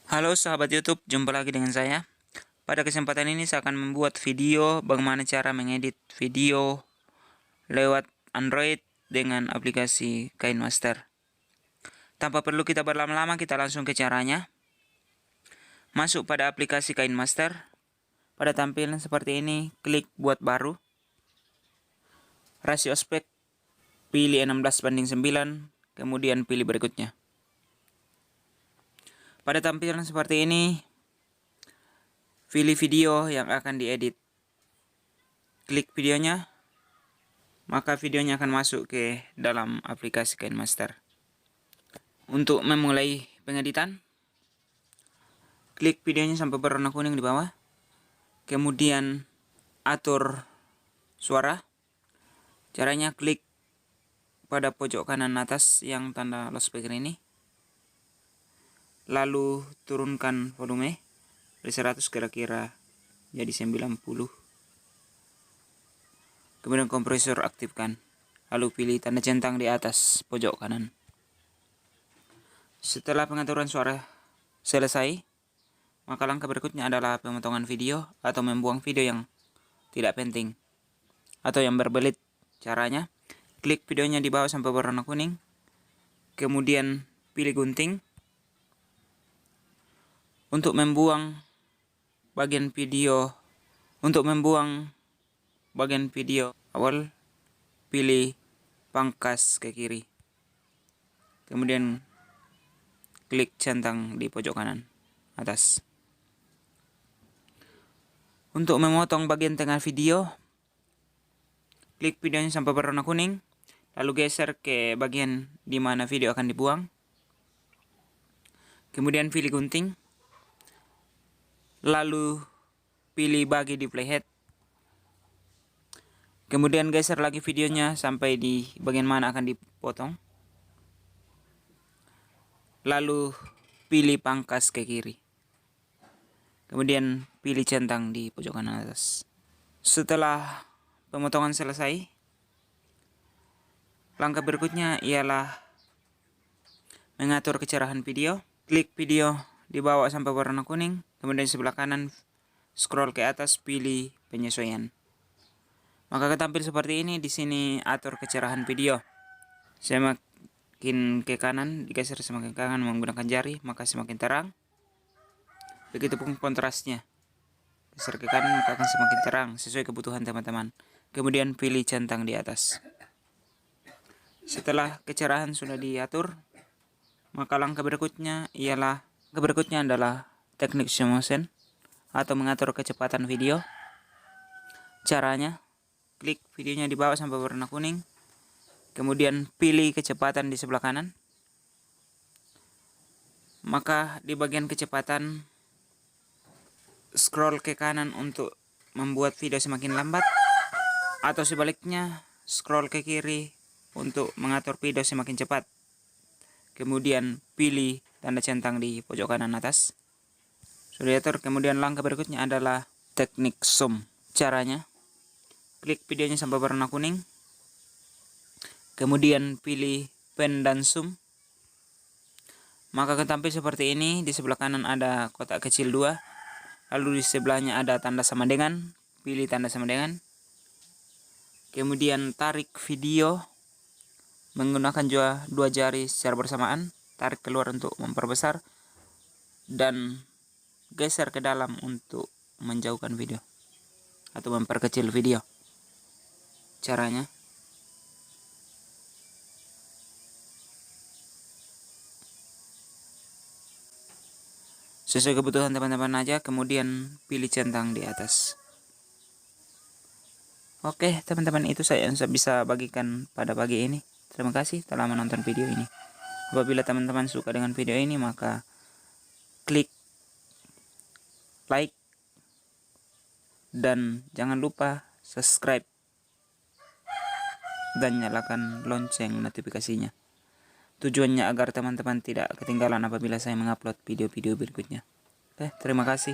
Halo sahabat YouTube, jumpa lagi dengan saya. Pada kesempatan ini saya akan membuat video bagaimana cara mengedit video lewat Android dengan aplikasi KineMaster. Tanpa perlu kita berlama-lama, kita langsung ke caranya. Masuk pada aplikasi KineMaster. Pada tampilan seperti ini, klik buat baru. Rasio aspek, pilih 16:9, kemudian pilih berikutnya. Pada tampilan seperti ini, pilih video yang akan diedit. Klik videonya, maka videonya akan masuk ke dalam aplikasi KineMaster. Untuk memulai pengeditan, klik videonya sampai berwarna kuning di bawah. Kemudian atur suara. Caranya klik pada pojok kanan atas yang tanda loudspeaker ini. Lalu turunkan volume dari 100 kira-kira jadi 90. Kemudian kompresor aktifkan. Lalu pilih tanda centang di atas pojok kanan. Setelah pengaturan suara selesai, maka langkah berikutnya adalah pemotongan video atau membuang video yang tidak penting atau yang berbelit. Caranya, klik videonya di bawah sampai berwarna kuning. Kemudian pilih gunting. Untuk membuang bagian video awal, pilih pangkas ke kiri. Kemudian klik centang di pojok kanan atas. Untuk memotong bagian tengah video, klik videonya sampai berwarna kuning, lalu geser ke bagian di mana video akan dibuang. Kemudian pilih gunting, lalu pilih bagi di playhead. Kemudian geser lagi videonya sampai di bagian mana akan dipotong. Lalu pilih pangkas ke kiri. Kemudian pilih centang di pojok kanan atas. Setelah pemotongan selesai, langkah berikutnya ialah mengatur kecerahan video. Klik video di bawah sampai warna kuning, kemudian di sebelah kanan scroll ke atas, pilih penyesuaian. Maka akan tampil seperti ini. Di sini atur kecerahan video. Semakin ke kanan, digeser semakin ke kanan menggunakan jari, maka semakin terang. Begitupun kontrasnya. Geser ke kanan maka akan semakin terang sesuai kebutuhan teman-teman. Kemudian pilih centang di atas. Setelah kecerahan sudah diatur, maka langkah berikutnya adalah teknik slow motion atau mengatur kecepatan video. Caranya, klik videonya di bawah sampai warna kuning, kemudian pilih kecepatan di sebelah kanan. Maka di bagian kecepatan, scroll ke kanan untuk membuat video semakin lambat, atau sebaliknya scroll ke kiri untuk mengatur video semakin cepat. Kemudian pilih tanda centang di pojok kanan atas. Sudah diatur. Kemudian langkah berikutnya adalah teknik zoom. Caranya, klik videonya sampai warna kuning, kemudian pilih pen dan zoom. Maka akan tampil seperti ini. Di sebelah kanan ada kotak kecil 2, lalu di sebelahnya ada tanda sama dengan. Pilih tanda sama dengan. Kemudian tarik video menggunakan dua jari secara bersamaan. Tarik keluar untuk memperbesar dan geser ke dalam untuk menjauhkan video atau memperkecil video. Caranya, sesuai kebutuhan teman-teman aja, kemudian pilih centang di atas. Oke teman-teman, itu saya yang bisa bagikan pada pagi ini. Terima kasih telah menonton video ini. Apabila teman-teman suka dengan video ini, maka klik like dan jangan lupa subscribe dan nyalakan lonceng notifikasinya. Tujuannya agar teman-teman tidak ketinggalan apabila saya mengupload video-video berikutnya. Oke, terima kasih.